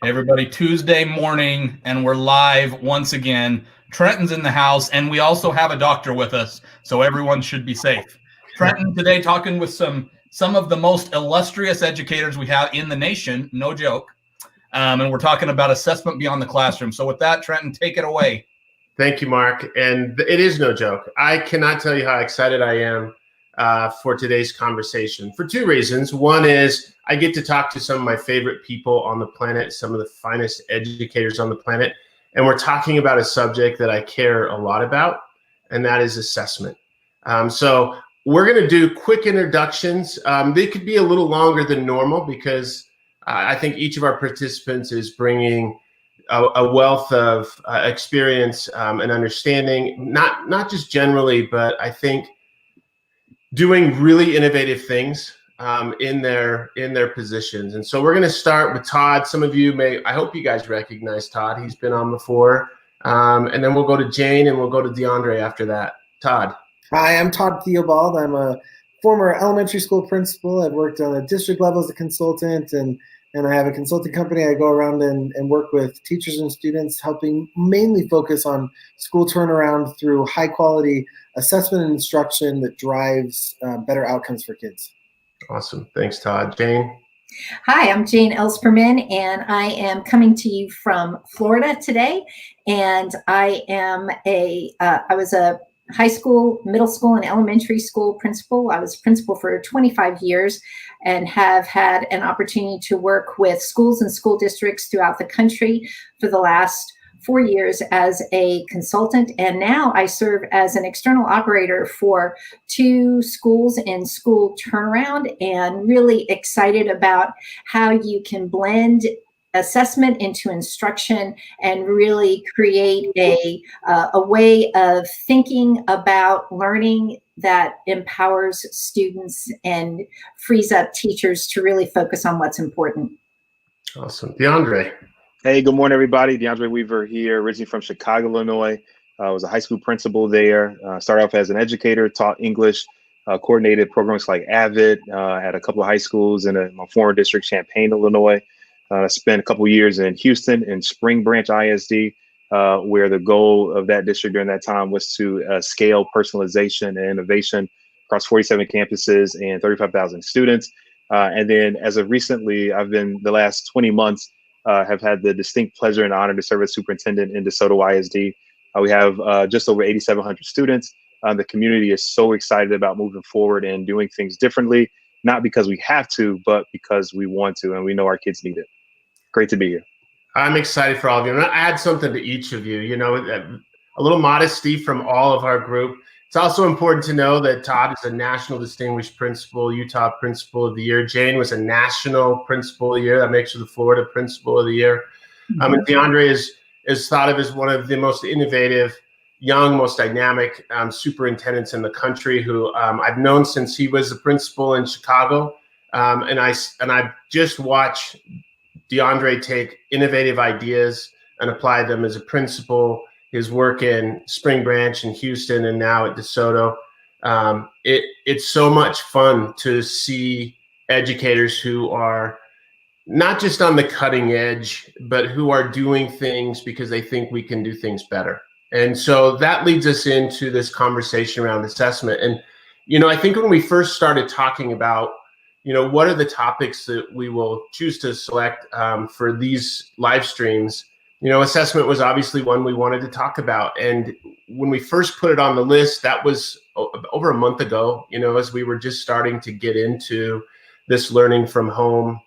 Hey everybody, Tuesday morning, and we're live once again. Trenton's in the house, and we also have a doctor with us, so everyone should be safe. Trenton today talking with some of the most illustrious educators we have in the nation, no joke. And we're talking about assessment beyond the classroom. So with that, Trenton, take it away. Thank you, Mark. And it is no joke. I cannot tell you how excited I am for today's conversation for two reasons. One is I get to talk to some of my favorite people on the planet, some of the finest educators on the planet, and we're talking about a subject that I care a lot about, and that is assessment. So we're going to do quick introductions. They could be a little longer than normal because I think each of our participants is bringing a wealth of experience and understanding, not just generally, but I think doing really innovative things in their positions. And so we're going to start with Todd. Some of you I hope you guys recognize Todd. He's been on before. And then we'll go to Jayne and we'll go to DeAndre after that. Todd. Hi, I'm Todd Theobald. I'm a former elementary school principal. I've worked on a district level as a consultant, and I have a consulting company. I go around and work with teachers and students, helping mainly focus on school turnaround through high quality assessment and instruction that drives better outcomes for kids. Awesome. Thanks, Todd. Jayne? Hi, I'm Jayne Ellsperman, and I am coming to you from Florida today. And I was a high school, middle school, and elementary school principal. I was principal for 25 years and have had an opportunity to work with schools and school districts throughout the country for the last 4 years as a consultant. And now I serve as an external operator for 2 schools in school turnaround, and really excited about how you can blend assessment into instruction and really create a way of thinking about learning that empowers students and frees up teachers to really focus on what's important. Awesome. DeAndre. Hey, good morning, everybody. DeAndre Weaver here, originally from Chicago, Illinois. I was a high school principal there. Started off as an educator, taught English, coordinated programs like AVID at a couple of high schools in my former district, Champaign, Illinois. I spent a couple of years in Houston in Spring Branch ISD, where the goal of that district during that time was to scale personalization and innovation across 47 campuses and 35,000 students. And then as of recently, I've been the last 20 months, have had the distinct pleasure and honor to serve as superintendent in DeSoto ISD. We have just over 8,700 students. The community is so excited about moving forward and doing things differently, not because we have to, but because we want to, and we know our kids need it. Great to be here. I'm excited for all of you. I'm going to add something to each of you. You know, a little modesty from all of our group. It's also important to know that Todd is a National Distinguished Principal, Utah Principal of the Year. Jayne was a National Principal of the Year. That makes her the Florida Principal of the Year. And DeAndre is thought of as one of the most innovative, young, most dynamic superintendents in the country, who I've known since he was the principal in Chicago. And I just watched DeAndre take innovative ideas and apply them as a principal. His work in Spring Branch in Houston and now at DeSoto. It's so much fun to see educators who are not just on the cutting edge, but who are doing things because they think we can do things better. And so that leads us into this conversation around assessment. And, you know, I think when we first started talking about, you know, what are the topics that we will choose to select for these live streams, you know, assessment was obviously one we wanted to talk about. And when we first put it on the list, that was over a month ago, you know, as we were just starting to get into this learning from home,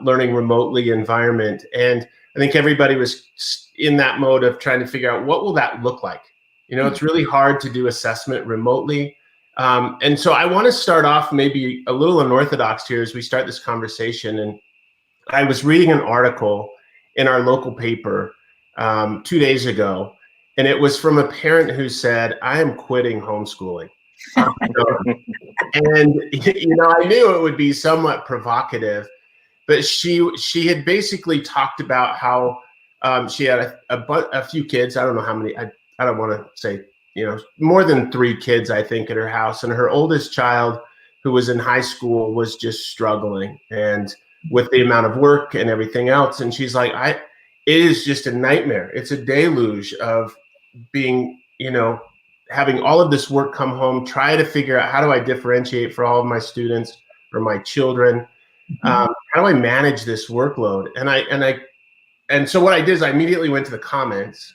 learning remotely environment. And I think everybody was in that mode of trying to figure out, what will that look like? You know, it's really hard to do assessment remotely. And so I want to start off maybe a little unorthodox here as we start this conversation. And I was reading an article in our local paper 2 days ago, and it was from a parent who said, I am quitting homeschooling. And, you know, I knew it would be somewhat provocative, but she had basically talked about how she had a few kids. I don't know how many, I don't want to say, you know, more than 3 kids, I think, at her house. And her oldest child, who was in high school, was just struggling. And with the amount of work and everything else. And she's like, it is just a nightmare. It's a deluge of being, having all of this work come home, try to figure out how do I differentiate for all of my students or my children. How do I manage this workload? And so what I did is I immediately went to the comments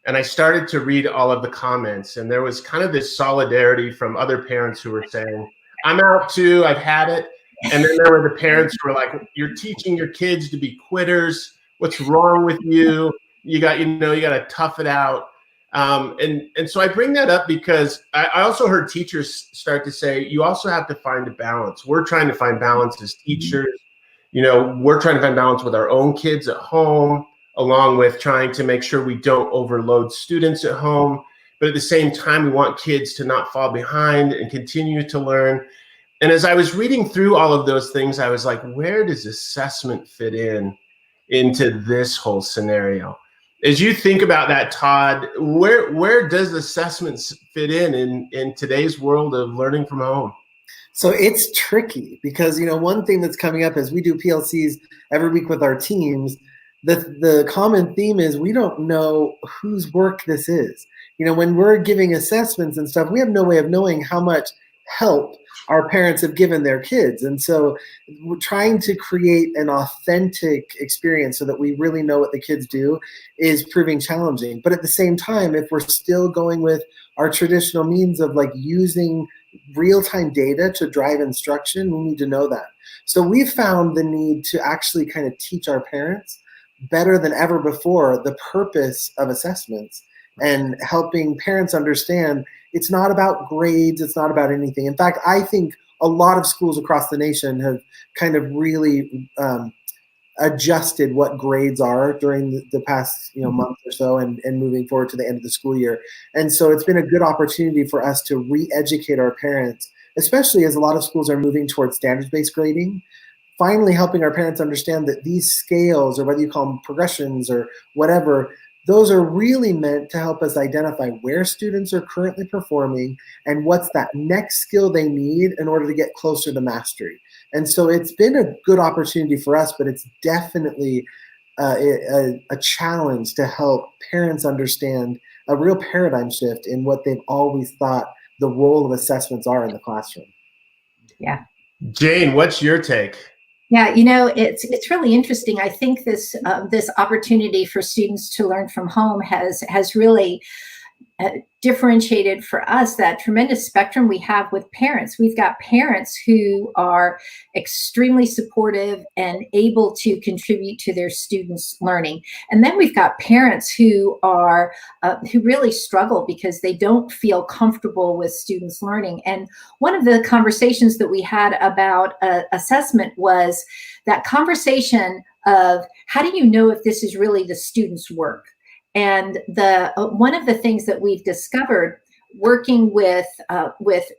and I started to read all of the comments. And there was kind of this solidarity from other parents who were saying, I'm out too, I've had it. And then there were the parents who were like, you're teaching your kids to be quitters. What's wrong with you? You got to tough it out. And so I bring that up because I also heard teachers start to say, you also have to find a balance. We're trying to find balance as teachers. We're trying to find balance with our own kids at home, along with trying to make sure we don't overload students at home. But at the same time, we want kids to not fall behind and continue to learn. And as I was reading through all of those things, I was like, where does assessment fit into this whole scenario? As you think about that, Todd, where does assessments fit in today's world of learning from home? So it's tricky because, one thing that's coming up as we do PLCs every week with our teams, the common theme is we don't know whose work this is. When we're giving assessments and stuff, we have no way of knowing how much help our parents have given their kids. And so we're trying to create an authentic experience so that we really know what the kids do is proving challenging. But at the same time, if we're still going with our traditional means of like using real-time data to drive instruction, we need to know that. So we've found the need to actually kind of teach our parents better than ever before the purpose of assessments and helping parents understand it's not about grades, it's not about anything. In fact, I think a lot of schools across the nation have kind of really adjusted what grades are during the past month or so and moving forward to the end of the school year. And so it's been a good opportunity for us to re-educate our parents, especially as a lot of schools are moving towards standards-based grading, finally helping our parents understand that these scales, or whether you call them progressions or whatever, those are really meant to help us identify where students are currently performing and what's that next skill they need in order to get closer to mastery. And so it's been a good opportunity for us, but it's definitely a challenge to help parents understand a real paradigm shift in what they've always thought the role of assessments are in the classroom. Yeah. Jayne, what's your take? Yeah, it's really interesting. I think this opportunity for students to learn from home has really differentiated for us that tremendous spectrum we have with parents. We've got parents who are extremely supportive and able to contribute to their students' learning. And then we've got parents who are who really struggle because they don't feel comfortable with students learning. And one of the conversations that we had about assessment was that conversation of how do you know if this is really the student's work? And one of the things that we've discovered working with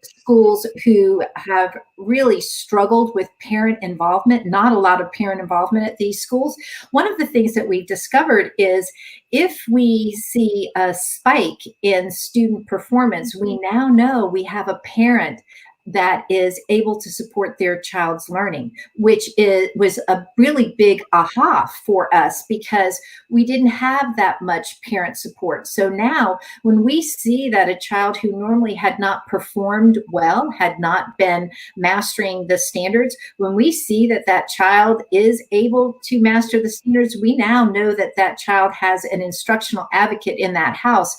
schools who have really struggled with parent involvement, not a lot of parent involvement at these schools, one of the things that we've discovered is if we see a spike in student performance, we now know we have a parent that is able to support their child's learning, which was a really big aha for us because we didn't have that much parent support. So now when we see that a child who normally had not performed well, had not been mastering the standards, when we see that that child is able to master the standards, we now know that that child has an instructional advocate in that house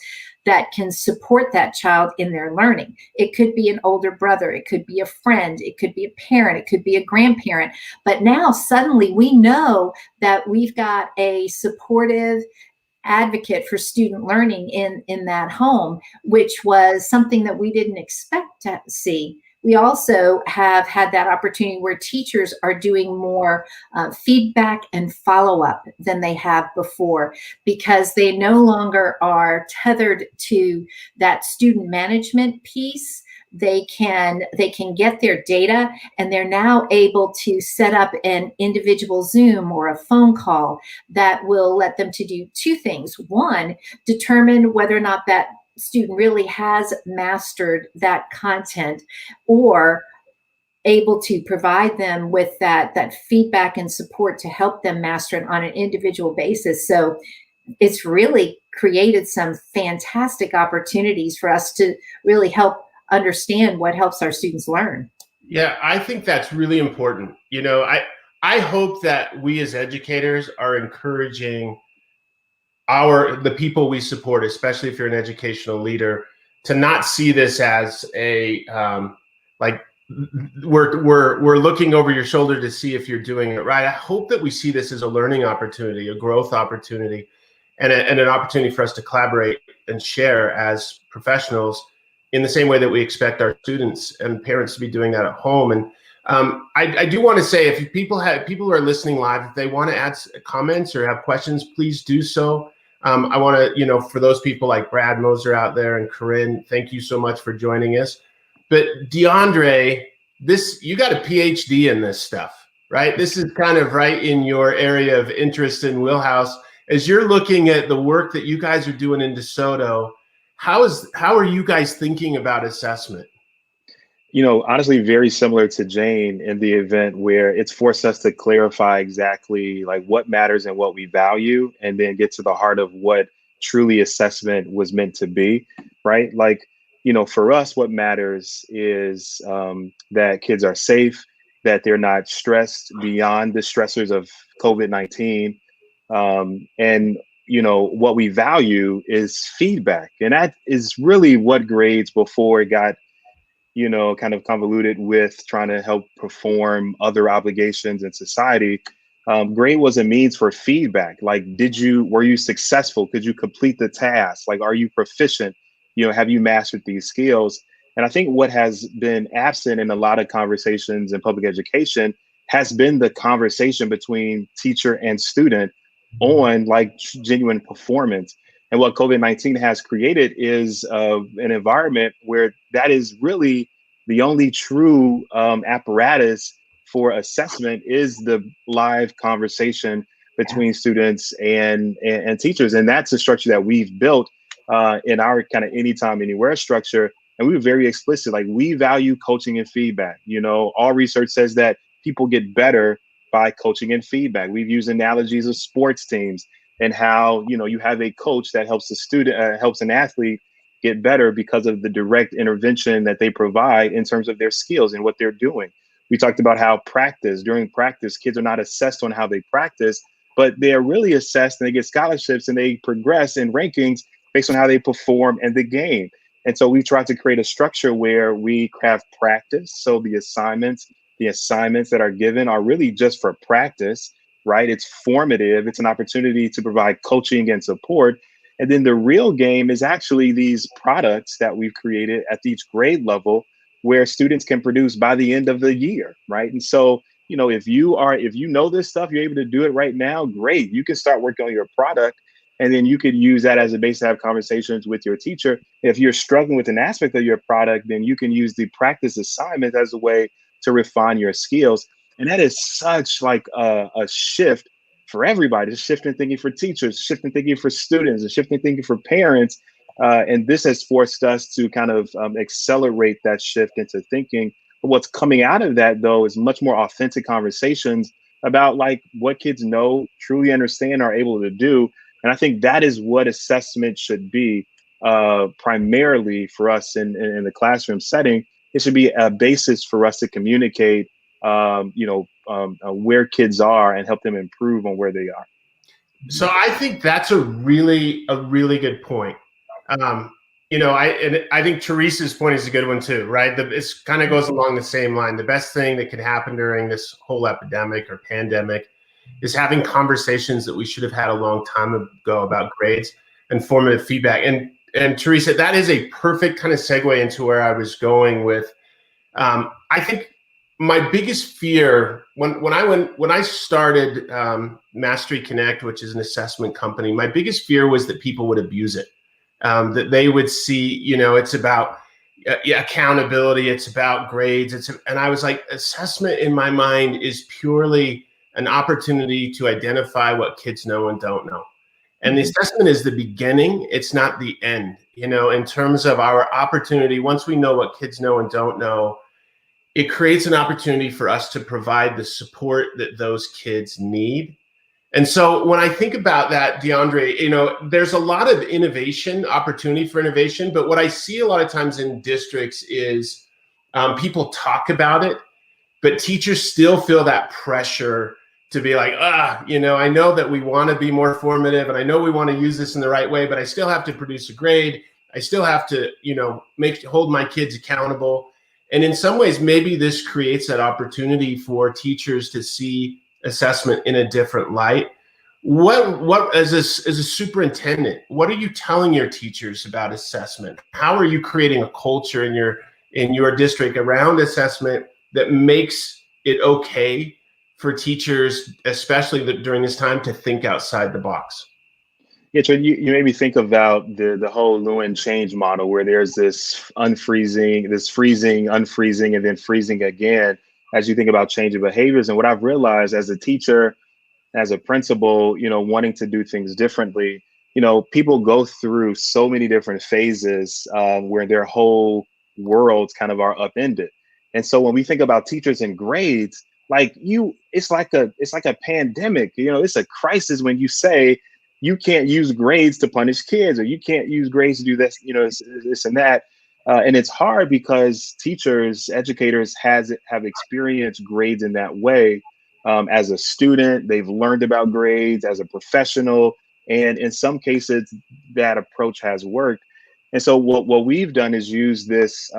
that can support that child in their learning. It could be an older brother, it could be a friend, it could be a parent, it could be a grandparent. But now suddenly we know that we've got a supportive advocate for student learning in that home, which was something that we didn't expect to see. We also have had that opportunity where teachers are doing more feedback and follow-up than they have before because they no longer are tethered to that student management piece. They can get their data and they're now able to set up an individual Zoom or a phone call that will let them to do two things. One, determine whether or not that student really has mastered that content, or able to provide them with that feedback and support to help them master it on an individual basis. So it's really created some fantastic opportunities for us to really help understand what helps our students learn. Yeah, I think that's really important. You know, I hope that we as educators are encouraging the people we support, especially if you're an educational leader, to not see this as a like we're looking over your shoulder to see if you're doing it right. I hope that we see this as a learning opportunity, a growth opportunity, and an opportunity for us to collaborate and share as professionals in the same way that we expect our students and parents to be doing that at home. And I do want to say, if people who are listening live, if they want to add comments or have questions, please do so. I want to, you know, for those people like Brad Moser out there and Corinne, thank you so much for joining us. But DeAndre, you got a PhD in this stuff, right? This is kind of right in your area of interest and wheelhouse. As you're looking at the work that you guys are doing in DeSoto, how are you guys thinking about assessment? You know, honestly, very similar to Jayne in the event where it's forced us to clarify exactly like what matters and what we value, and then get to the heart of what truly assessment was meant to be, right? Like, you know, for us, what matters is that kids are safe, that they're not stressed beyond the stressors of COVID-19. And, you know, what we value is feedback. And that is really what grades before it got, you know, kind of convoluted with trying to help perform other obligations in society. Grade was a means for feedback. Like, were you successful? Could you complete the task? Like, are you proficient? You know, have you mastered these skills? And I think what has been absent in a lot of conversations in public education has been the conversation between teacher and student on like genuine performance. And what COVID-19 has created is an environment where that is really the only true apparatus for assessment is the live conversation between students and teachers. And that's a structure that we've built in our kind of anytime, anywhere structure. And we were very explicit, like, we value coaching and feedback. You know, all research says that people get better by coaching and feedback. We've used analogies of sports teams and how, you know, you have a coach that helps a student, helps an athlete get better because of the direct intervention that they provide in terms of their skills and what they're doing. We talked about how during practice, kids are not assessed on how they practice, but they're really assessed and they get scholarships and they progress in rankings based on how they perform in the game. And so we tried to create a structure where we craft practice. So the assignments that are given are really just for practice, right? It's formative. It's an opportunity to provide coaching and support. And then the real game is actually these products that we've created at each grade level where students can produce by the end of the year, right? And so, you know, if you know this stuff, you're able to do it right now, great. You can start working on your product, and then you could use that as a base to have conversations with your teacher. If you're struggling with an aspect of your product, then you can use the practice assignment as a way to refine your skills. And that is such like a shift for everybody. It's a shift in thinking for teachers, shift in thinking for students, a shift in thinking for parents. And this has forced us to kind of accelerate that shift into thinking. But what's coming out of that, though, is much more authentic conversations about like what kids know, truly understand, are able to do. And I think that is what assessment should be primarily for us in the classroom setting. It should be a basis for us to communicate, where kids are and help them improve on where they are. So I think that's a really good point. I think Teresa's point is a good one too, right? It kind of goes along the same line. The best thing that could happen during this whole epidemic or pandemic is having conversations that we should have had a long time ago about grades and formative feedback. And Teresa, that is a perfect kind of segue into where I was going with. I think my biggest fear when I started Mastery Connect, which is an assessment company, my biggest fear was that people would abuse it. That they would see, it's about accountability, it's about grades, and I was like, assessment in my mind is purely an opportunity to identify what kids know and don't know. And the assessment is the beginning, it's not the end. In terms of our opportunity, once we know what kids know and don't know, it creates an opportunity for us to provide the support that those kids need. And so when I think about that, DeAndre, you know, there's a lot of innovation, opportunity for innovation, but what I see a lot of times in districts is people talk about it, but teachers still feel that pressure to be like, you know, I know that we want to be more formative and I know we want to use this in the right way, but I still have to produce a grade. I still have to, you know, hold my kids accountable. And in some ways, maybe this creates that opportunity for teachers to see assessment in a different light. What as a superintendent, what are you telling your teachers about assessment? How are you creating a culture in your district around assessment that makes it okay for teachers, especially during this time, to think outside the box? Yeah, Trent, you made me think about the whole Lewin change model, where there's this freezing, unfreezing, and then freezing again as you think about changing behaviors. And what I've realized as a teacher, as a principal, you know, wanting to do things differently, you know, people go through so many different phases where their whole worlds kind of are upended. And so when we think about teachers and grades, it's like a pandemic, you know, it's a crisis when you say you can't use grades to punish kids, or you can't use grades to do this, you know, this and that. And it's hard because teachers, educators have experienced grades in that way. As a student, they've learned about grades. As a professional, and in some cases, that approach has worked. And so what we've done is use this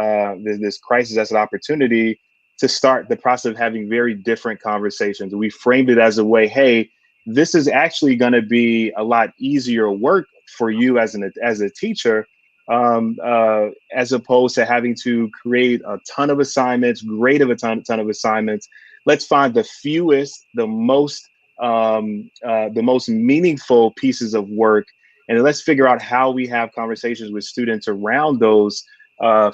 crisis as an opportunity to start the process of having very different conversations. We framed it as a way, hey, this is actually going to be a lot easier work for you as a teacher, as opposed to having to create a ton of assignments, grade of a ton of assignments. Let's find the fewest, the most meaningful pieces of work, and let's figure out how we have conversations with students around those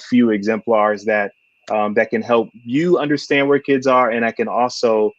few exemplars that can help you understand where kids are, and that can also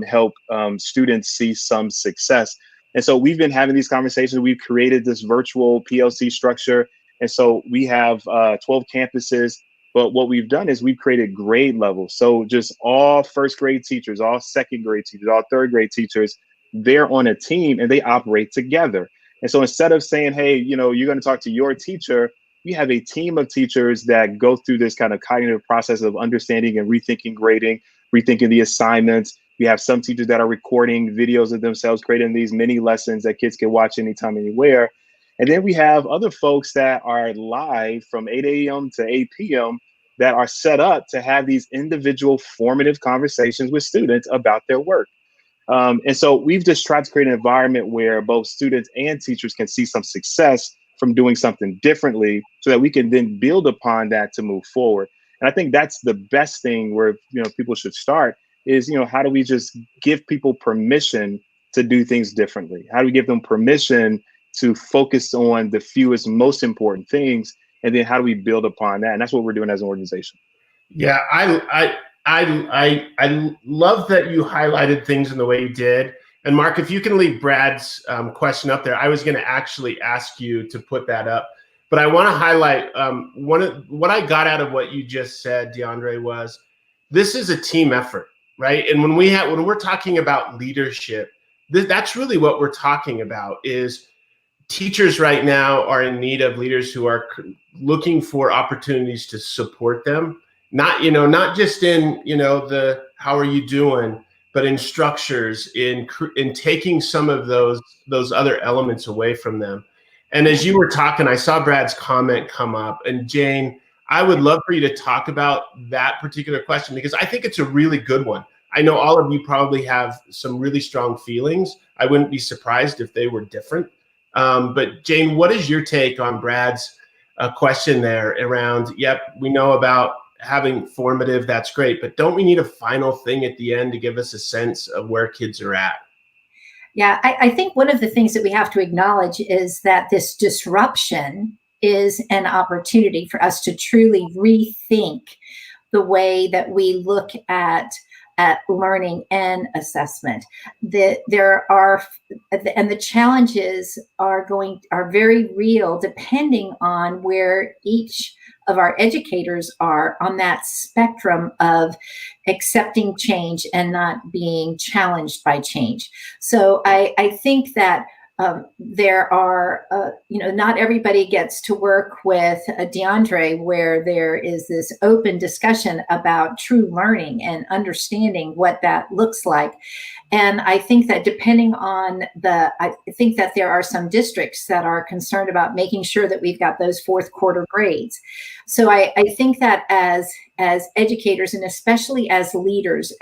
help students see some success. And so we've been having these conversations. We've created this virtual PLC structure, and so we have 12 campuses. But what we've done is we've created grade levels. So just all first grade teachers, all second grade teachers, all third grade teachers, they're on a team and they operate together. And so instead of saying, hey, you know, you're going to talk to your teacher, we have a team of teachers that go through this kind of cognitive process of understanding and rethinking grading, rethinking the assignments. We have some teachers that are recording videos of themselves, creating these mini lessons that kids can watch anytime, anywhere. And then we have other folks that are live from 8 a.m. to 8 p.m. that are set up to have these individual formative conversations with students about their work. And so we've just tried to create an environment where both students and teachers can see some success from doing something differently, so that we can then build upon that to move forward. And I think that's the best thing where, you know, people should start is, you know, how do we just give people permission to do things differently? How do we give them permission to focus on the fewest, most important things? And then how do we build upon that? And that's what we're doing as an organization. Yeah, I love that you highlighted things in the way you did. And Mark, if you can leave Brad's question up there, I was going to actually ask you to put that up. But I want to highlight what I got out of what you just said, DeAndre, was this is a team effort, right? And when we're talking about leadership, that's really what we're talking about. Is teachers right now are in need of leaders who are looking for opportunities to support them. Not just in, you know, the how are you doing, but in structures, in taking some of those other elements away from them. And as you were talking, I saw Brad's comment come up. And Jayne, I would love for you to talk about that particular question, because I think it's a really good one. I know all of you probably have some really strong feelings. I wouldn't be surprised if they were different. But Jayne, what is your take on Brad's question there around, yep, we know about having formative, that's great, but don't we need a final thing at the end to give us a sense of where kids are at? Yeah, I think one of the things that we have to acknowledge is that this disruption is an opportunity for us to truly rethink the way that we look at learning and assessment. The challenges are very real, depending on where each of our educators are on that spectrum of accepting change and not being challenged by change. So I think that there are, not everybody gets to work with DeAndre, where there is this open discussion about true learning and understanding what that looks like. And I think that I think that there are some districts that are concerned about making sure that we've got those fourth quarter grades. So I think that as educators, and especially as leaders,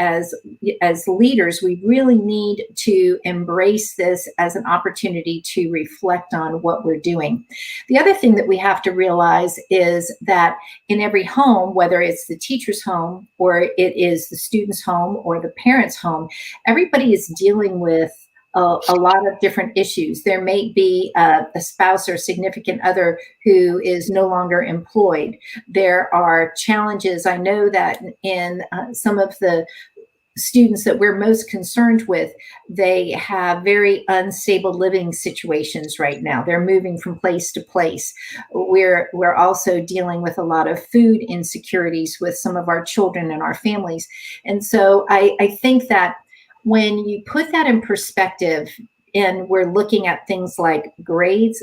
we really need to embrace this as an opportunity to reflect on what we're doing. The other thing that we have to realize is that in every home, whether it's the teacher's home or it is the student's home or the parent's home, everybody is dealing with a lot of different issues. There may be a spouse or significant other who is no longer employed. There are challenges. I know that in some of the students that we're most concerned with, they have very unstable living situations right now. They're moving from place to place. We're also dealing with a lot of food insecurities with some of our children and our families. And so I think that when you put that in perspective, and we're looking at things like grades,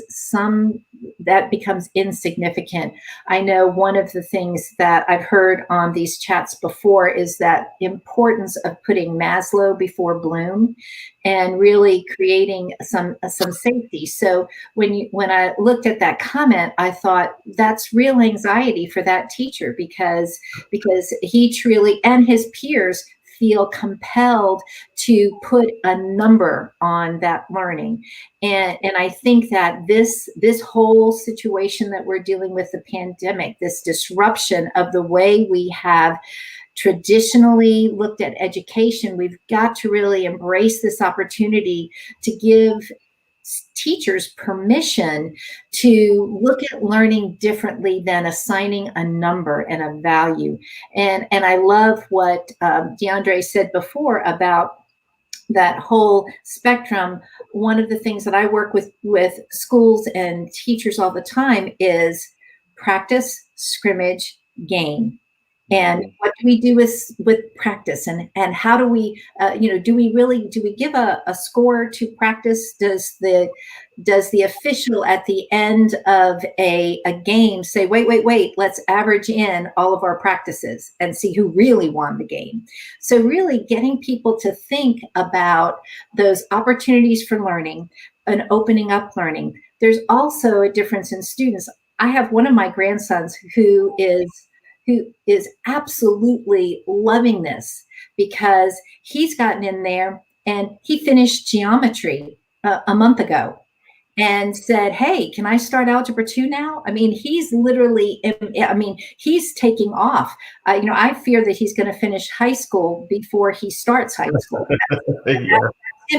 that becomes insignificant. I know one of the things that I've heard on these chats before is that importance of putting Maslow before Bloom and really creating some safety. So when I looked at that comment, I thought that's real anxiety for that teacher, because he truly, and his peers, feel compelled to put a number on that learning. And I think that this whole situation that we're dealing with, the pandemic, this disruption of the way we have traditionally looked at education, we've got to really embrace this opportunity to give teachers permission to look at learning differently than assigning a number and a value. And I love what DeAndre said before about that whole spectrum. One of the things that I work with schools and teachers all the time is practice, scrimmage, game. And what do we do with practice, and how do we, do we give a score to practice? Does the official at the end of a game say, wait, let's average in all of our practices and see who really won the game? So really getting people to think about those opportunities for learning and opening up learning. There's also a difference in students. I have one of my grandsons who is absolutely loving this, because he's gotten in there and he finished geometry a month ago and said, hey, can I start Algebra 2 now? I mean, he's literally, he's taking off. I fear that he's going to finish high school before he starts high school.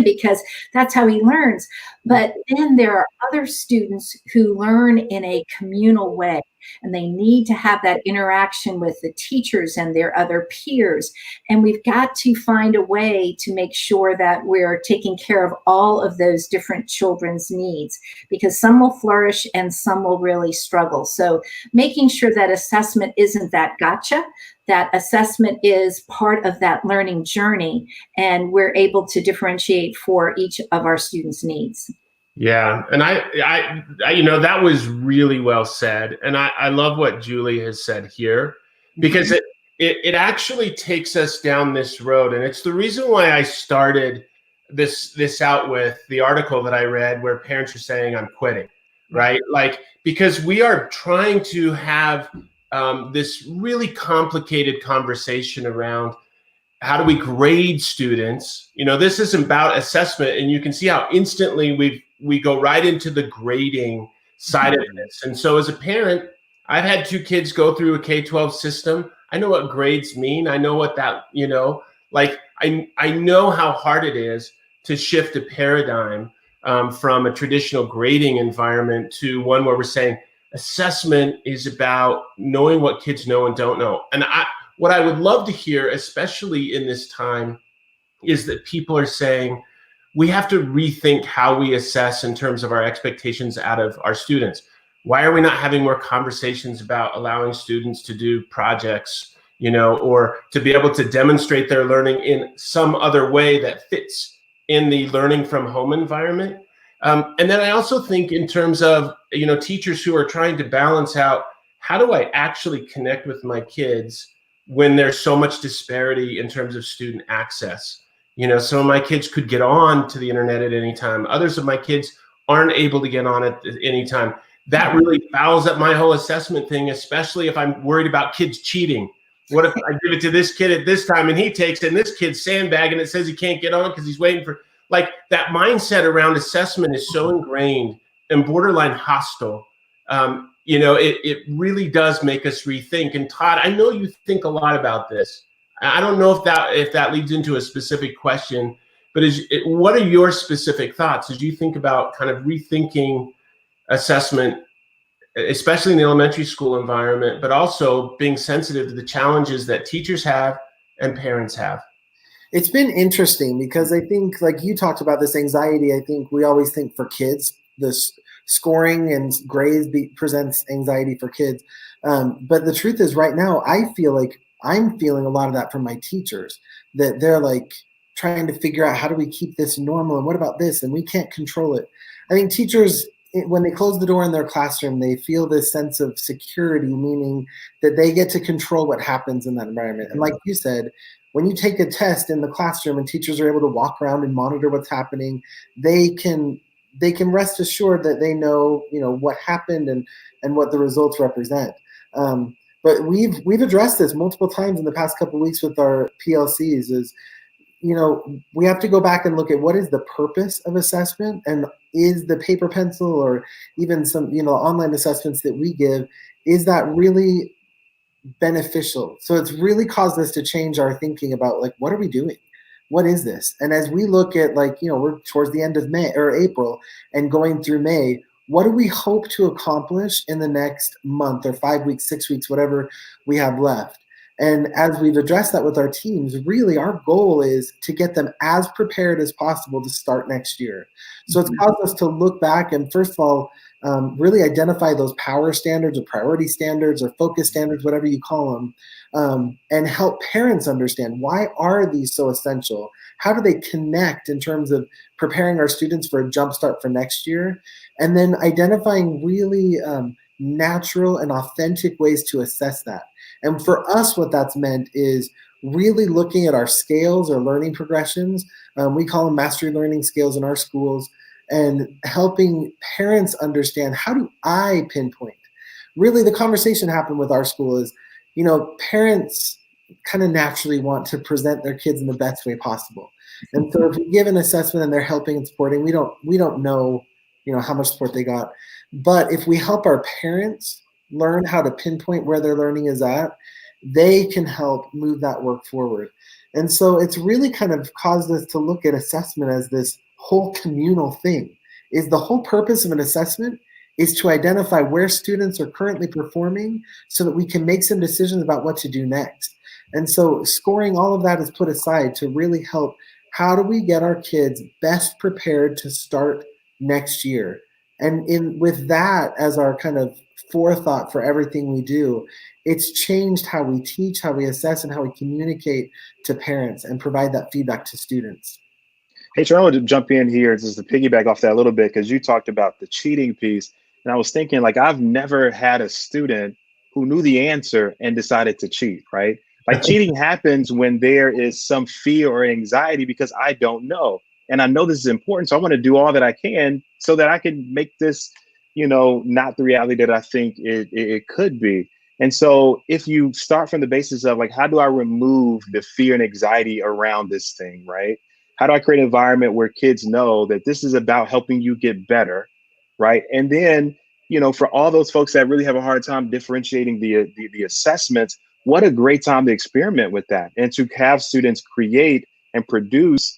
Because that's how he learns. But then there are other students who learn in a communal way, and they need to have that interaction with the teachers and their other peers. And we've got to find a way to make sure that we're taking care of all of those different children's needs, because some will flourish and some will really struggle. So making sure that assessment isn't that gotcha, that assessment is part of that learning journey, and we're able to differentiate for each of our students' needs. Yeah, and I that was really well said, and I love what Julie has said here, because it actually takes us down this road, and it's the reason why I started this out with the article that I read where parents are saying I'm quitting, right? Like, because we are trying to have this really complicated conversation around how do we grade students. This is about assessment, and you can see how instantly we go right into the grading side of this. And so as a parent, I've had 2 kids go through a K12 system. I know what grades mean. I know what that, I know how hard it is to shift a paradigm from a traditional grading environment to one where we're saying assessment is about knowing what kids know and don't know. And what I would love to hear, especially in this time, is that people are saying we have to rethink how we assess in terms of our expectations out of our students. Why are we not having more conversations about allowing students to do projects, you know, or to be able to demonstrate their learning in some other way that fits in the learning from home environment? And then I also think in terms of, you know, teachers who are trying to balance out, how do I actually connect with my kids when there's so much disparity in terms of student access? You know, some of my kids could get on to the internet at any time. Others of my kids aren't able to get on at any time. That really fouls up my whole assessment thing, especially if I'm worried about kids cheating. What if I give it to this kid at this time and he takes it and this kid's sandbagging, it says he can't get on because he's waiting for, like, that mindset around assessment is so ingrained and borderline hostile. You know, it really does make us rethink. And Todd, I know you think a lot about this. I don't know if that leads into a specific question, but what are your specific thoughts as you think about kind of rethinking assessment, especially in the elementary school environment, but also being sensitive to the challenges that teachers have and parents have? It's been interesting because I think, like you talked about, this anxiety. I think we always think for kids, this scoring and grades presents anxiety for kids. But the truth is, right now, I feel like I'm feeling a lot of that from my teachers, that they're like trying to figure out, how do we keep this normal? And what about this? And we can't control it. I think teachers, when they close the door in their classroom, they feel this sense of security, meaning that they get to control what happens in that environment. And like you said, when you take a test in the classroom and teachers are able to walk around and monitor what's happening, they can rest assured that they know, you know, what happened and what the results represent. But we've addressed this multiple times in the past couple of weeks with our PLCs. Is, you know, we have to go back and look at what is the purpose of assessment, and is the paper pencil or even some, you know, online assessments that we give, is that really beneficial? So it's really caused us to change our thinking about, like, what are we doing? What is this? And as we look at, like, you know, we're towards the end of May or April and going through May, what do we hope to accomplish in the next month or 5 weeks, 6 weeks, whatever we have left? And as we've addressed that with our teams, really our goal is to get them as prepared as possible to start next year. So it's caused us to look back and, first of all, really identify those power standards or priority standards or focus standards, whatever you call them, and help parents understand, why are these so essential? How do they connect in terms of preparing our students for a jump start for next year? And then identifying really natural and authentic ways to assess that. And for us, what that's meant is really looking at our scales or learning progressions. We call them mastery learning scales in our schools, and helping parents understand, how do I pinpoint? Really, the conversation happened with our school is, you know, parents kind of naturally want to present their kids in the best way possible. And so if we give an assessment and they're helping and supporting, we don't know, you know, how much support they got. But if we help our parents learn how to pinpoint where their learning is at, they can help move that work forward. And so it's really kind of caused us to look at assessment as this whole communal thing. Is the whole purpose of an assessment is to identify where students are currently performing so that we can make some decisions about what to do next. And so scoring, all of that is put aside to really help, how do we get our kids best prepared to start next year? And with that as our kind of forethought for everything we do, it's changed how we teach, how we assess, and how we communicate to parents and provide that feedback to students. Hey, Trey, I want to jump in here just to piggyback off that a little bit, because you talked about the cheating piece. And I was thinking, like, I've never had a student who knew the answer and decided to cheat, right? Like, cheating happens when there is some fear or anxiety because I don't know. And I know this is important, so I want to do all that I can so that I can make this, you know, not the reality that I think it could be. And so if you start from the basis of, like, how do I remove the fear and anxiety around this thing, right? How do I create an environment where kids know that this is about helping you get better, right? And then, you know, for all those folks that really have a hard time differentiating the assessments, what a great time to experiment with that and to have students create and produce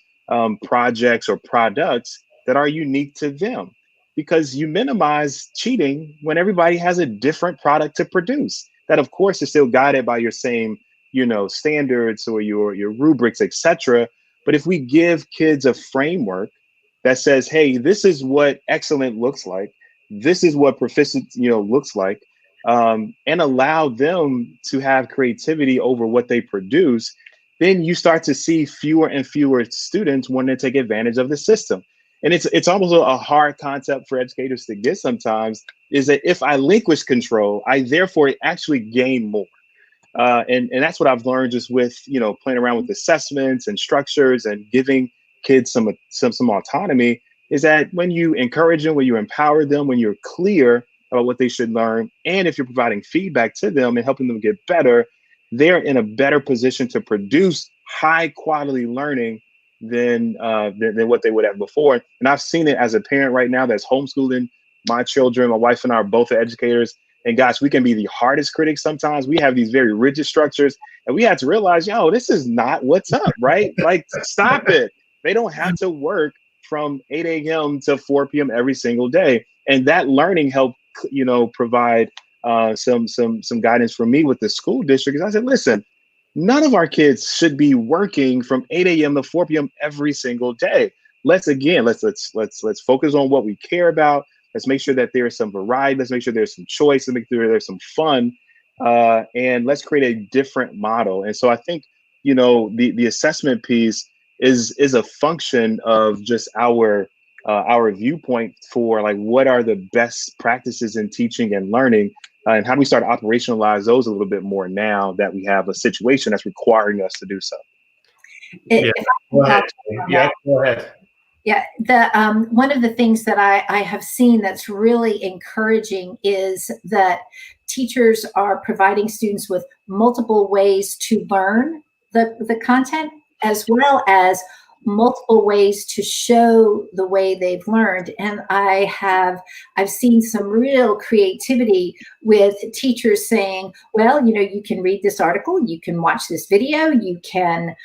projects or products that are unique to them, because you minimize cheating when everybody has a different product to produce that, of course, is still guided by your same, you know, standards or your rubrics, etc. But if we give kids a framework that says, hey, this is what excellent looks like, this is what proficient, looks like, and allow them to have creativity over what they produce, then you start to see fewer and fewer students wanting to take advantage of the system. And it's almost a hard concept for educators to get sometimes, is that if I relinquish control, I therefore actually gain more. And that's what I've learned just with, playing around with assessments and structures and giving kids some autonomy, is that when you encourage them, when you empower them, when you're clear about what they should learn, and if you're providing feedback to them and helping them get better, they're in a better position to produce high quality learning than what they would have before. And I've seen it as a parent right now that's homeschooling my children. My wife and I are both educators. And gosh, we can be the hardest critics sometimes. We have these very rigid structures, and we have to realize, this is not what's up, right? Like, stop it. They don't have to work from 8 a.m. to 4 p.m. every single day. And that learning helped, provide some guidance for me with the school district. Because I said, listen, none of our kids should be working from 8 a.m. to 4 p.m. every single day. Let's focus on what we care about. Let's make sure that there is some variety. Let's make sure there's some choice. Let's make sure there's some fun, and let's create a different model. And so I think, the assessment piece is a function of just our viewpoint for, like, what are the best practices in teaching and learning, and how do we start to operationalize those a little bit more now that we have a situation that's requiring us to do so. Go ahead. Yeah, one of the things that I have seen that's really encouraging is that teachers are providing students with multiple ways to learn the content, as well as multiple ways to show the way they've learned. And I've seen some real creativity with teachers saying, well, you can read this article, you can watch this video, you can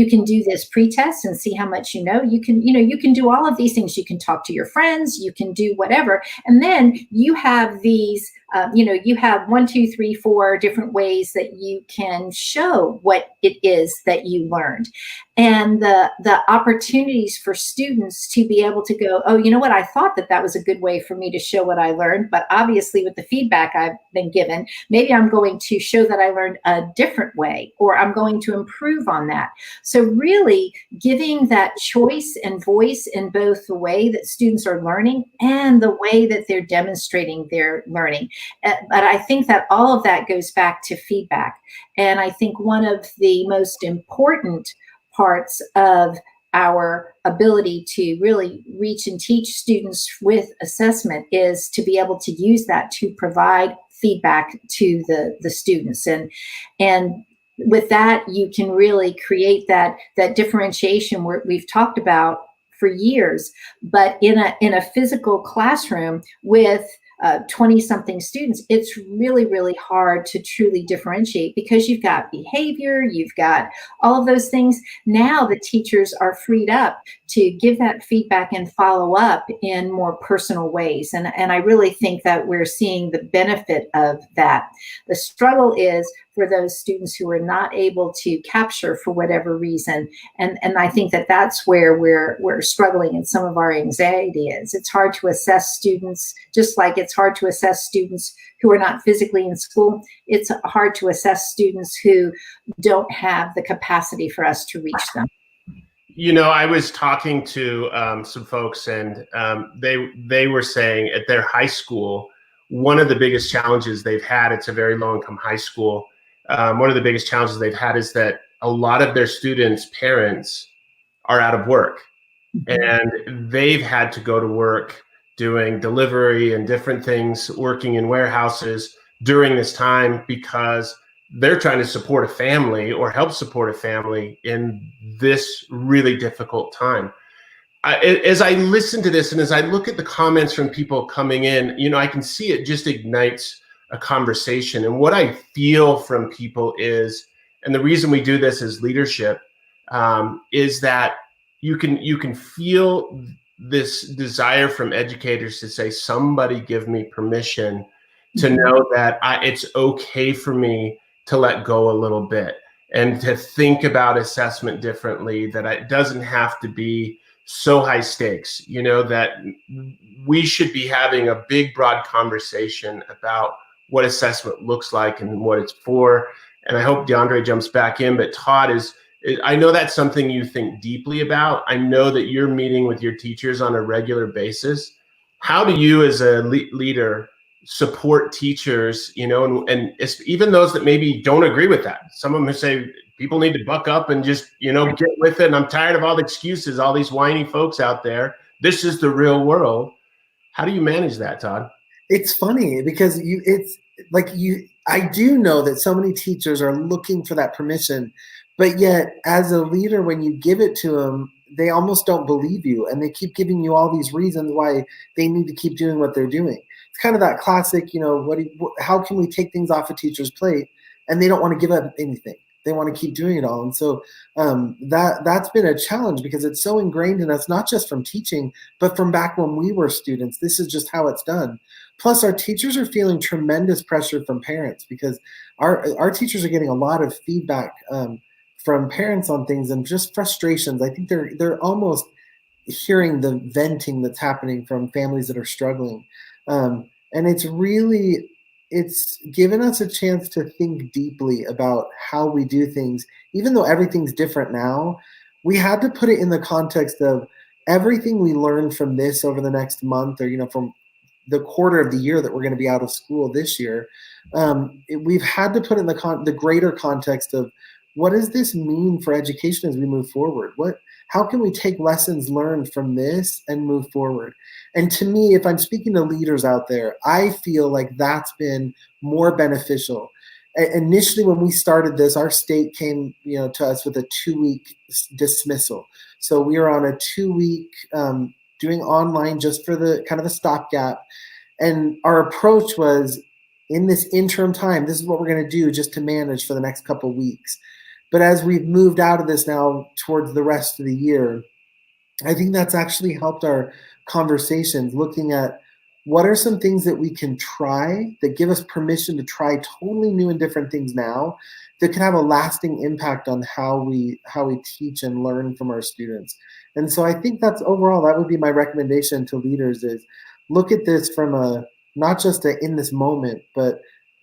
do this pretest and see how much you know. You can do all of these things. You can talk to your friends, you can do whatever. And then you have these, you have 1, 2, 3, 4 different ways that you can show what it is that you learned. And the opportunities for students to be able to go, oh, you know what, I thought that was a good way for me to show what I learned, but obviously with the feedback I've been given, maybe I'm going to show that I learned a different way, or I'm going to improve on that. So really giving that choice and voice in both the way that students are learning and the way that they're demonstrating their learning. But I think that all of that goes back to feedback. And I think one of the most important parts of our ability to really reach and teach students with assessment is to be able to use that to provide feedback to the students. And with that, you can really create that differentiation where we've talked about for years, but in a physical classroom with 20-something students, it's really, really hard to truly differentiate, because you've got behavior, you've got all of those things. Now the teachers are freed up to give that feedback and follow up in more personal ways. And I really think that we're seeing the benefit of that. The struggle is for those students who are not able to capture for whatever reason. And I think that's where we're struggling, and some of our anxiety is. It's hard to assess students, just like it's hard to assess students who are not physically in school. It's hard to assess students who don't have the capacity for us to reach them. I was talking to some folks, and they were saying at their high school, one of the biggest challenges they've had, it's a very low-income high school, one of the biggest challenges they've had is that a lot of their students' parents are out of work, and they've had to go to work doing delivery and different things, working in warehouses during this time, because they're trying to support a family or help support a family in this really difficult time. As I listen to this and as I look at the comments from people coming in, I can see it just ignites a conversation. And what I feel from people is, and the reason we do this as leadership, is that you can feel this desire from educators to say, somebody give me permission to know that it's okay for me to let go a little bit and to think about assessment differently, that it doesn't have to be so high stakes, you know, that we should be having a big, broad conversation about what assessment looks like and what it's for. And I hope DeAndre jumps back in, but Todd I know that's something you think deeply about. I know that you're meeting with your teachers on a regular basis. How do you as a leader support teachers, you know, and even those that maybe don't agree with that? Some of them say people need to buck up and just, you know, get with it. And I'm tired of all the excuses, all these whiny folks out there. This is the real world. How do you manage that, Todd? It's funny because I do know that so many teachers are looking for that permission, but yet as a leader, when you give it to them, they almost don't believe you, and they keep giving you all these reasons why they need to keep doing what they're doing. It's kind of that classic, you know, how can we take things off a teacher's plate? And they don't want to give up anything. They want to keep doing it all. And so that's been a challenge because it's so ingrained in us, not just from teaching, but from back when we were students. This is just how it's done. Plus, our teachers are feeling tremendous pressure from parents because our teachers are getting a lot of feedback from parents on things and just frustrations. I think they're almost hearing the venting that's happening from families that are struggling. And it's given us a chance to think deeply about how we do things. Even though everything's different now, we had to put it in the context of everything we learned from this over the next month, or, you know, from the quarter of the year that we're going to be out of school this year. We've had to put it in the greater context of what does this mean for education as we move forward? How can we take lessons learned from this and move forward? And to me, if I'm speaking to leaders out there, I feel like that's been more beneficial. Initially, when we started this, our state came, you know, to us with a 2-week dismissal. So we were on a 2-week doing online just for the kind of a stopgap. And our approach was, in this interim time, this is what we're going to do just to manage for the next couple of weeks. But as we've moved out of this now towards the rest of the year, I think that's actually helped our conversations, looking at what are some things that we can try that give us permission to try totally new and different things now that can have a lasting impact on how we teach and learn from our students. And so I think that's overall, that would be my recommendation to leaders, is look at this from not just in this moment, but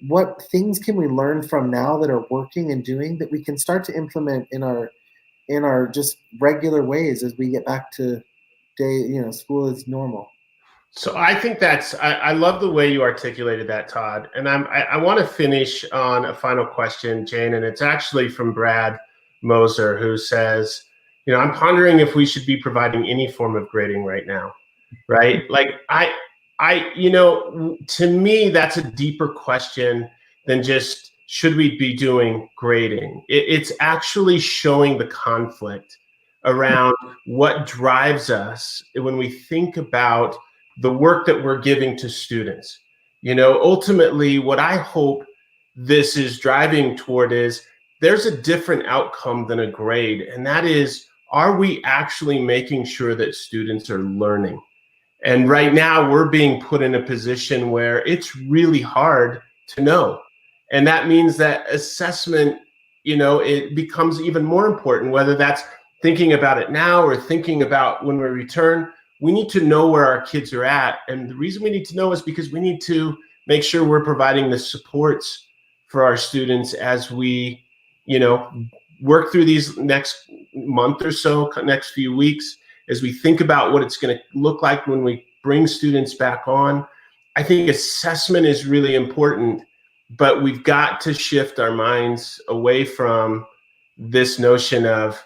what things can we learn from now that are working and doing that we can start to implement in our just regular ways as we get back to school is normal. So I think I love the way you articulated that, Todd. And I want to finish on a final question, Jayne, and it's actually from Brad Moser, who says, you know, I'm pondering if we should be providing any form of grading right now, right? Like you know, to me, that's a deeper question than just should we be doing grading. It's actually showing the conflict around what drives us when we think about the work that we're giving to students. You know, ultimately, what I hope this is driving toward is there's a different outcome than a grade, and that is, are we actually making sure that students are learning? And right now, we're being put in a position where it's really hard to know. And that means that assessment, you know, it becomes even more important, whether that's thinking about it now or thinking about when we return. We need to know where our kids are at. And the reason we need to know is because we need to make sure we're providing the supports for our students as we, you know, work through these next month or so, next few weeks, as we think about what it's going to look like when we bring students back on. I think assessment is really important, but we've got to shift our minds away from this notion of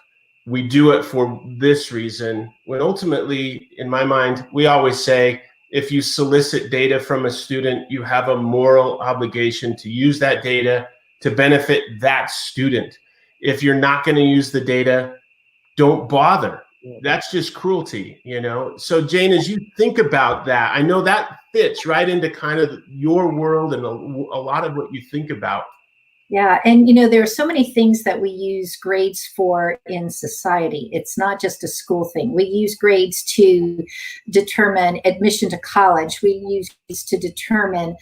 we do it for this reason, when ultimately, in my mind, we always say, if you solicit data from a student, you have a moral obligation to use that data to benefit that student. If you're not going to use the data, don't bother. That's just cruelty, you know? So Jayne, as you think about that, I know that fits right into kind of your world and a lot of what you think about. Yeah, and you know, there are so many things that we use grades for in society. It's not just a school thing. We use grades to determine admission to college. We use grades to determine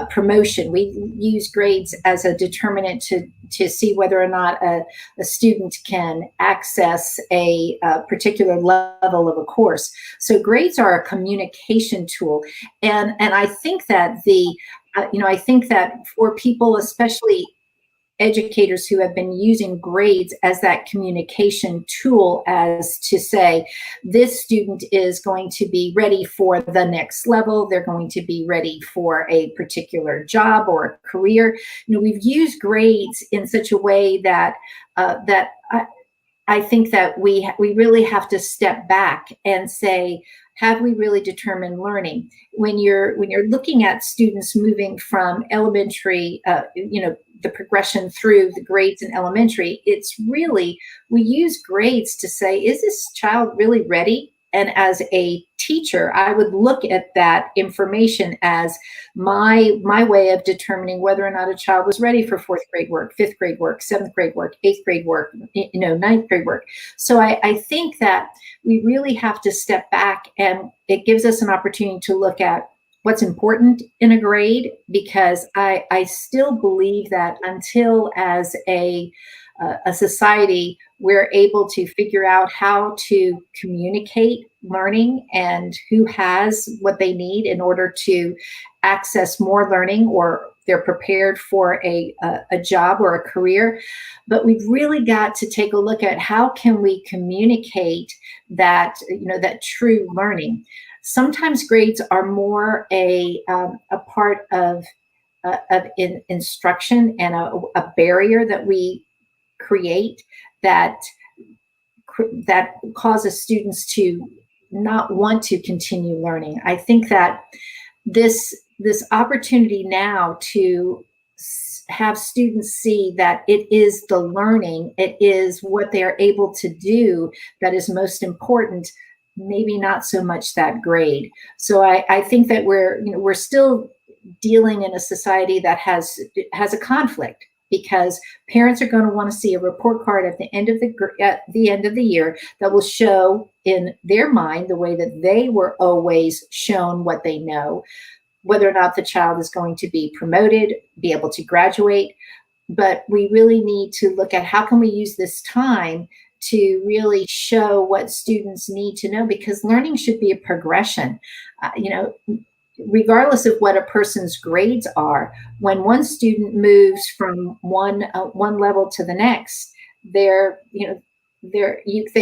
promotion. We use grades as a determinant to see whether or not a student can access a particular level of a course. So grades are a communication tool, and I think that I think that for people, especially educators who have been using grades as that communication tool, as to say, this student is going to be ready for the next level, they're going to be ready for a particular job or a career. We've used grades in such a way that I think that we really have to step back and say, have we really determined learning? When you're looking at students moving from elementary, the progression through the grades in elementary, it's really, we use grades to say, is this child really ready? And as a teacher, I would look at that information as my way of determining whether or not a child was ready for 4th grade work, 5th grade work, 7th grade work, 8th grade work, 9th grade work. So I think that we really have to step back, and it gives us an opportunity to look at what's important in a grade, because I still believe that until as a society, we're able to figure out how to communicate learning and who has what they need in order to access more learning, or they're prepared for a job or a career. But we've really got to take a look at how can we communicate that, that true learning. Sometimes grades are more a part of instruction and a barrier that we create that causes students to not want to continue learning. I think that this opportunity now to have students see that it is the learning, it is what they are able to do that is most important, maybe not so much that grade. So I think that we're still dealing in a society that has a conflict, because parents are going to want to see a report card at the end of the year that will show in their mind the way that they were always shown what they know, whether or not the child is going to be promoted, be able to graduate. But we really need to look at how can we use this time to really show what students need to know, because learning should be a progression. Regardless of what a person's grades are, when one student moves from one level to the next, they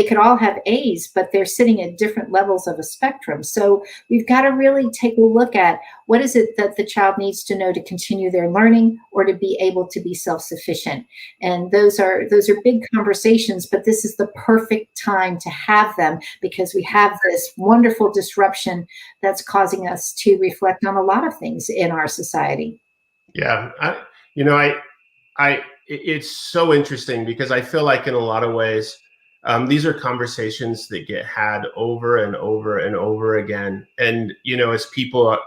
could all have A's, but they're sitting at different levels of a spectrum. So we've got to really take a look at what is it that the child needs to know to continue their learning or to be able to be self-sufficient. And those are big conversations, but this is the perfect time to have them, because we have this wonderful disruption that's causing us to reflect on a lot of things in our society. Yeah, it's so interesting, because I feel like in a lot of ways, these are conversations that get had over and over and over again. And, as people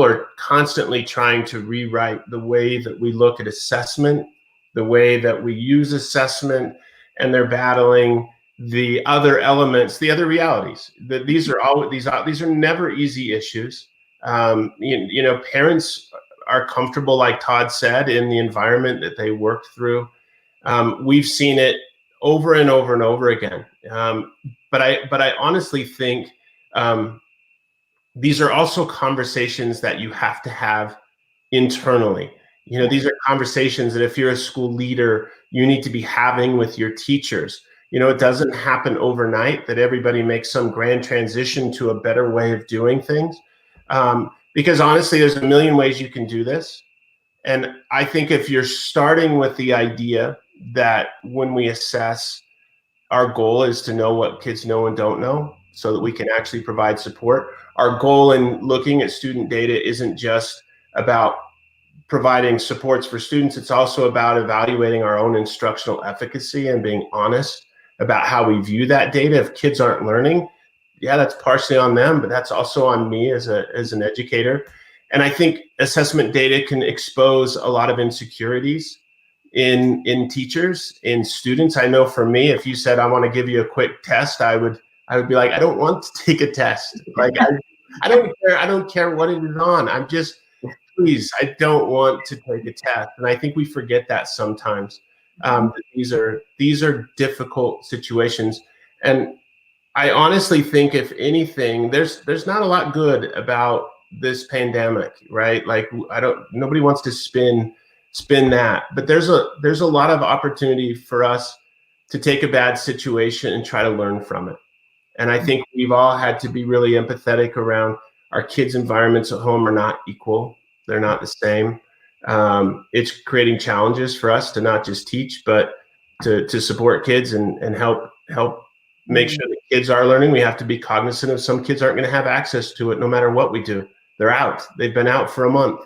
are constantly trying to rewrite the way that we look at assessment, the way that we use assessment, and they're battling the other elements, the other realities. That these are never easy issues. Parents are comfortable, like Todd said, in the environment that they worked through. We've seen it over and over and over again. But I honestly think these are also conversations that you have to have internally. These are conversations that if you're a school leader, you need to be having with your teachers. It doesn't happen overnight that everybody makes some grand transition to a better way of doing things. Because honestly, there's a million ways you can do this. And I think if you're starting with the idea that when we assess, our goal is to know what kids know and don't know so that we can actually provide support. Our goal in looking at student data isn't just about providing supports for students. It's also about evaluating our own instructional efficacy and being honest about how we view that data. If kids aren't learning, yeah, that's partially on them, but that's also on me as an educator. And I think assessment data can expose a lot of insecurities in teachers, in students. I know for me, if you said, I want to give you a quick test, I would be like, I don't want to take a test. Like, I don't care what it is on. please, I don't want to take a test. And I think we forget that sometimes. These are difficult situations. And I honestly think, if anything, there's not a lot good about this pandemic, right? Like, nobody wants to spin that, but there's a lot of opportunity for us to take a bad situation and try to learn from it. And I think we've all had to be really empathetic around our kids' environments at home are not equal. They're not the same. It's creating challenges for us to not just teach, but to support kids and help make sure that kids are learning. We have to be cognizant of some kids aren't going to have access to it no matter what we do. They're out. They've been out for a month.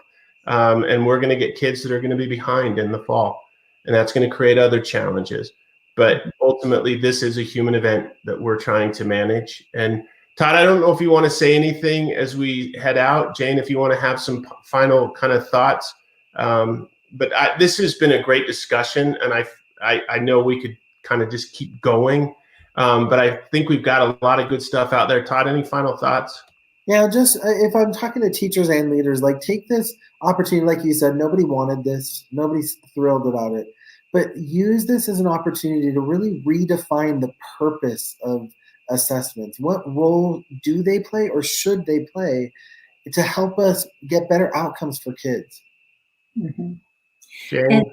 And we're going to get kids that are going to be behind in the fall. And that's going to create other challenges. But ultimately, this is a human event that we're trying to manage. And Todd, I don't know if you want to say anything as we head out. Jayne, if you want to have some final kind of thoughts. But this has been a great discussion, and I know we could kind of just keep going. But I think we've got a lot of good stuff out there. Todd, any final thoughts? Yeah, just if I'm talking to teachers and leaders, like, take this opportunity. Like you said, nobody wanted this. Nobody's thrilled about it. But use this as an opportunity to really redefine the purpose of assessments. What role do they play, or should they play, to help us get better outcomes for kids? Mm-hmm. Jayne?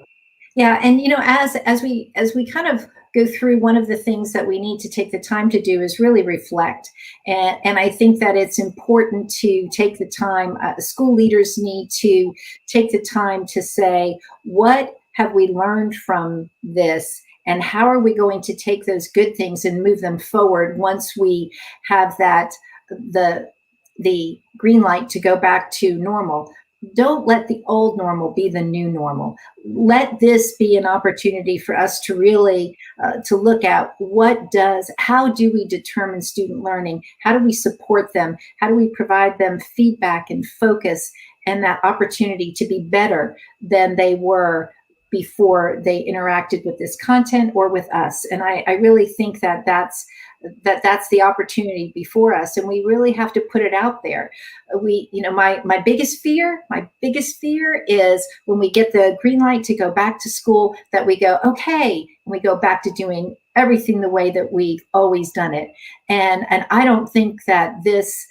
And you know, as we kind of go through, one of the things that we need to take the time to do is really reflect. And I think that it's important to take the time. School leaders need to take the time to say, what have we learned from this? And how are we going to take those good things and move them forward once we have that, the green light to go back to normal? Don't let the old normal be the new normal. Let this be an opportunity for us to really to look at how do we determine student learning? How do we support them? How do we provide them feedback and focus and that opportunity to be better than they were before they interacted with this content or with us? And I really think that that's the opportunity before us, and we really have to put it out there. My biggest fear is when we get the green light to go back to school, that we go, okay, and we go back to doing everything the way that we've always done it. And I don't think that this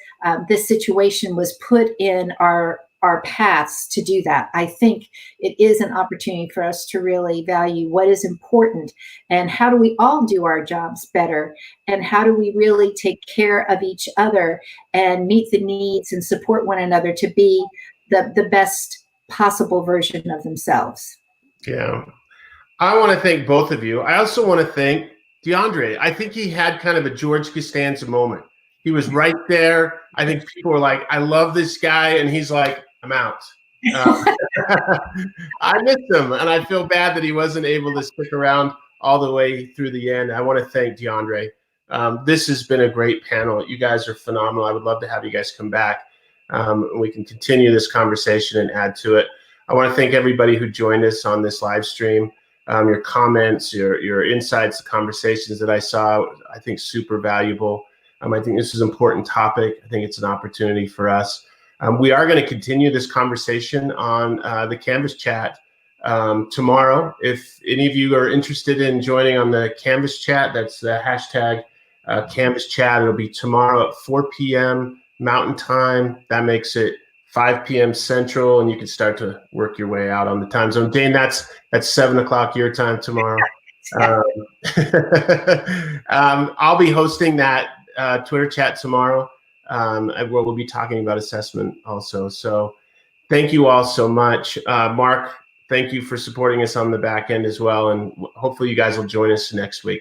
situation was put in our paths to do that. I think it is an opportunity for us to really value what is important, and how do we all do our jobs better, and how do we really take care of each other and meet the needs and support one another to be the best possible version of themselves. Yeah. I want to thank both of you. I also want to thank DeAndre. I think he had kind of a George Costanza moment. He was right there. I think people were like, I love this guy. And he's like, I'm out. I miss him, and I feel bad that he wasn't able to stick around all the way through the end. I want to thank DeAndre. This has been a great panel. You guys are phenomenal. I would love to have you guys come back. We can continue this conversation and add to it. I want to thank everybody who joined us on this live stream. Your comments, your insights, the conversations that I saw, I think super valuable. I think this is an important topic. I think it's an opportunity for us. We are going to continue this conversation on the Canvas chat tomorrow. If any of you are interested in joining on the Canvas chat, that's the hashtag Canvas chat. It'll be tomorrow at 4 p.m. Mountain Time. That makes it 5 p.m. Central, and you can start to work your way out on the time zone. Jayne, that's 7 o'clock your time tomorrow. I'll be hosting that Twitter chat tomorrow, where we'll be talking about assessment also. So thank you all so much. Mark, thank you for supporting us on the back end as well. And hopefully you guys will join us next week.